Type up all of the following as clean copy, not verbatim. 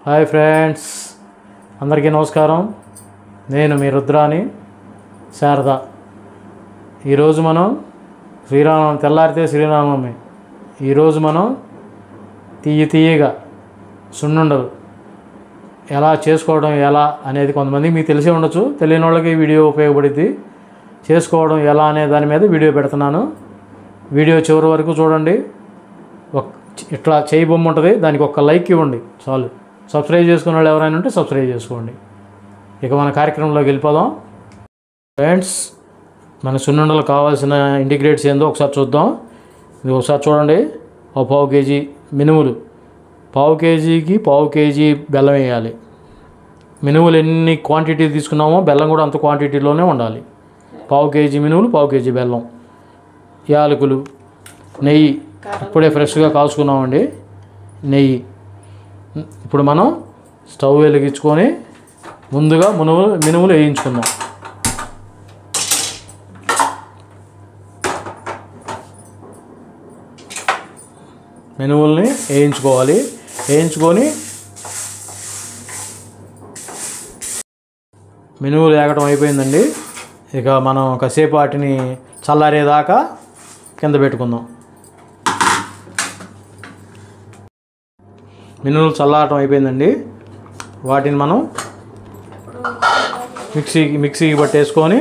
Hi friends, అందరికీ నమస్కారం. నేను మీ రుద్రాని శారద. ఈరోజు మనం శ్రీరామనవమి, తెల్లారితే శ్రీరామనవమి. ఈరోజు మనం తీయగా సున్నుండలు ఎలా చేసుకోవడం ఎలా అనేది కొంతమందికి మీకు తెలిసే ఉండొచ్చు, తెలియని వాళ్ళకి వీడియో ఉపయోగపడుద్ది. చేసుకోవడం ఎలా అనే దాని మీద వీడియో పెడుతున్నాను. వీడియో చివరి వరకు చూడండి. ఇట్లా చేయి బొమ్మ ఉంటుంది, దానికి ఒక లైక్ ఇవ్వండి చాలు. సబ్స్క్రైబ్ చేసుకున్న వాళ్ళు ఎవరైనా ఉంటే సబ్స్క్రైబ్ చేసుకోండి. ఇక మన కార్యక్రమంలోకి వెళ్ళిపోదాం. ఫ్రెండ్స్, మన సున్నుండలు కావాల్సిన ఇంటిగ్రేట్స్ ఏందో ఒకసారి చూద్దాం. ఇది ఒకసారి చూడండి. ఒక పావు కేజీ మినుములు, పావు కేజీకి పావు కేజీ బెల్లం వేయాలి. మినుములు ఎన్ని క్వాంటిటీ తీసుకున్నామో బెల్లం కూడా అంత క్వాంటిటీలోనే ఉండాలి. పావు కేజీ మినుములు, పావు కేజీ బెల్లం, యాలకులు, నెయ్యి ఇప్పుడే ఫ్రెష్గా కాల్చుకున్నామండి. నెయ్యి. ఇప్పుడు మనం స్టవ్ వెలిగించుకొని ముందుగా మినుములు వేయించుకుందాం. మినుముల్ని వేయించుకోవాలి. వేయించుకొని మినుములు వేగటం అయిపోయిందండి. ఇక మనం కాసేపు వాటిని చల్లారేదాకా కింద పెట్టుకుందాం. మినుములు చల్లారటం అయిపోయిందండి. వాటిని మనం మిక్సీకి పట్టేసుకొని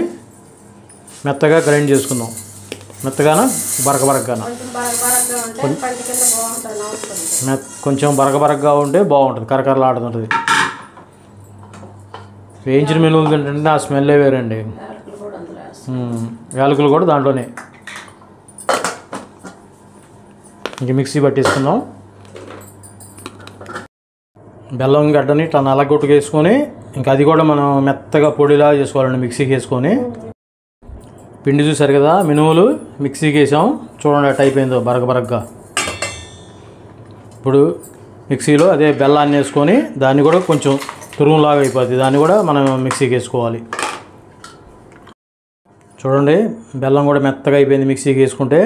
మెత్తగా గ్రైండ్ చేసుకుందాం. మెత్తగాన బరకబరకగాన కొంచెం బరకబరకగా ఉంటే బాగుంటుంది, కరకరలాడుతుంటుంది. వేయించిన మినుములు తింటుంటే ఆ స్మెల్లే వేరండి. యాలకులు కూడా దాంట్లోనే. ఇంక మిక్సీ పట్టేసుకుందాం. బెల్లం గడ్డని ఇట్లా నల్లగొట్టుకేసుకొని ఇంకా అది కూడా మనం మెత్తగా పొడిలా చేసుకోవాలండి. మిక్సీకి వేసుకొని పిండి చూసారు కదా, మినుములు మిక్సీకి వేసాం. చూడండి అట్ట అయిపోయిందో బరకబరకగా. ఇప్పుడు మిక్సీలో అదే బెల్లాన్ని వేసుకొని దాన్ని కూడా కొంచెం తురుములాగా అయిపోద్ది, దాన్ని కూడా మనం మిక్సీకి వేసుకోవాలి. చూడండి బెల్లం కూడా మెత్తగా అయిపోయింది మిక్సీకి వేసుకుంటే.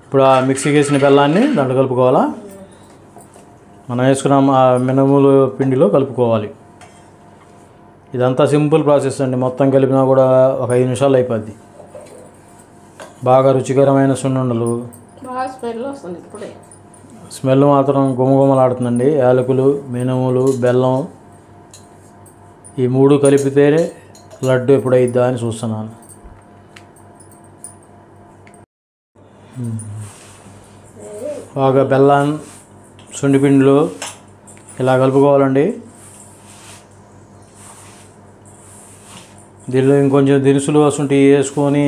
ఇప్పుడు ఆ మిక్సీకి వేసిన బెల్లాన్ని దాంట్లో కలుపుకోవాలా. మనం వేసుకున్న ఆ మినుములు పిండిలో కలుపుకోవాలి. ఇదంతా సింపుల్ ప్రాసెస్ అండి. మొత్తం కలిపినా కూడా ఒక 5 నిమిషాలు అయిపోద్ది. బాగా రుచికరమైన సున్నుండలు. స్మెల్ మాత్రం గుమగుమలాడుతుందండి. యాలకులు, మినుములు, బెల్లం ఈ 3 కలిపితేనే లడ్డు ఎప్పుడైద్దా అని చూస్తున్నాను. బాగా బెల్లం సుండిపిండిలో ఇలా కలుపుకోవాలండి. దీనిలో ఇంకొంచెం దినుసులు వస్తుంటే వేసుకొని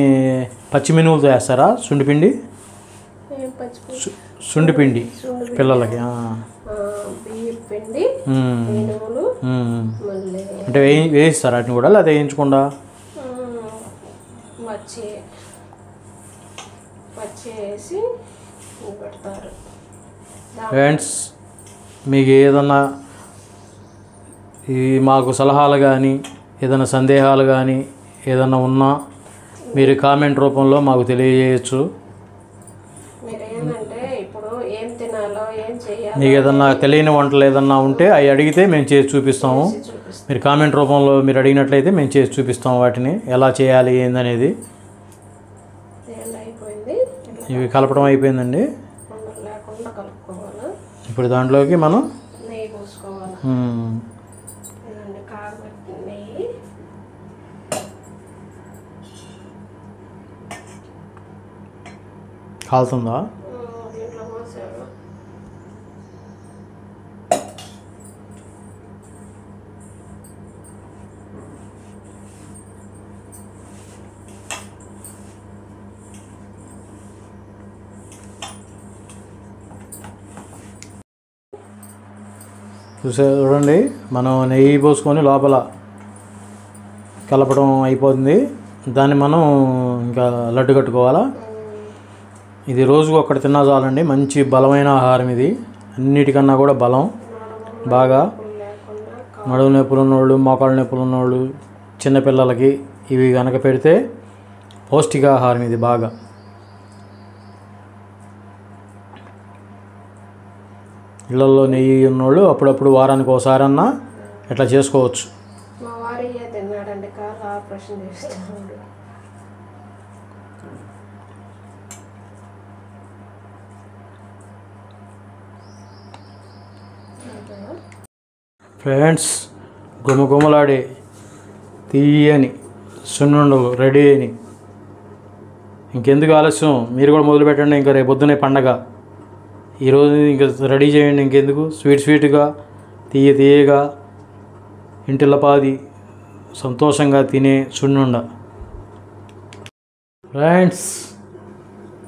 పచ్చి మినుములతో వేస్తారా సుండిపిండి? సుండిపిండి పిల్లలకి అంటే వేయిస్తారా వాటిని కూడా, లేదా వేయించకుండా? ఫ్రెండ్స్, మీకు ఏదన్నా మాకు సలహాలు కానీ ఏదైనా సందేహాలు కానీ ఏదన్నా ఉన్నా మీరు కామెంట్ రూపంలో మాకు తెలియజేయచ్చు. మీకు ఏదన్నా తెలియని వంటలు ఏదన్నా ఉంటే అవి అడిగితే మేము చేసి చూపిస్తాము. మీరు కామెంట్ రూపంలో మీరు అడిగినట్లయితే మేము చేసి చూపిస్తాము వాటిని ఎలా చేయాలి ఏందనేది. ఇవి కలపడం అయిపోయిందండి. ఇప్పుడు దాంట్లోకి మనం కాలుతుందా? చూడండి, మనం నెయ్యి పోసుకొని లోపల కలపడం అయిపోతుంది. దాన్ని మనం ఇంకా లడ్డు కట్టుకోవాలా. ఇది రోజుకు ఒక్కటి తిన్నా చాలండి. మంచి బలమైన ఆహారం ఇది, అన్నిటికన్నా కూడా బలం. బాగా నడుము నొప్పులు ఉన్నోళ్ళు, మోకాళ్ళ నొప్పులు ఉన్నోళ్ళు, చిన్నపిల్లలకి ఇవి కనుక పెడితే పౌష్టికాహారం ఇది బాగా. ఇళ్ళల్లో నెయ్యి ఉన్నోళ్ళు అప్పుడప్పుడు వారానికి ఒకసారన్నా ఇట్లా చేసుకోవచ్చు. మా వారు తిన్నాడండి, కాళ్ళు ఆపరేషన్ చేస్తున్నాడు. ఫ్రెండ్స్, గుమగుమలాడే తీయని సున్నుండలు రెడీ అయినాయి. ఇంకెందుకు ఆలస్యం, మీరు కూడా మొదలు పెట్టండి. ఇంకా రేపు పొద్దునే పండగ. ఈరోజు ఇంకా రెడీ చేయండి. ఇంకెందుకు, స్వీట్గా తీయగా ఇంటిల్లపాది సంతోషంగా తినే సున్నుండ. ఫ్రెండ్స్,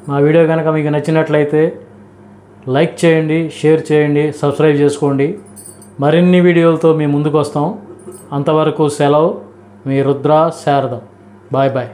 మా వీడియో కనుక మీకు నచ్చినట్లయితే లైక్ చేయండి, షేర్ చేయండి, సబ్స్క్రైబ్ చేసుకోండి. మరిన్ని వీడియోలతో మీ ముందుకు వస్తాం. అంతవరకు సెలవు. మీ రుద్ర శారద. Bye bye.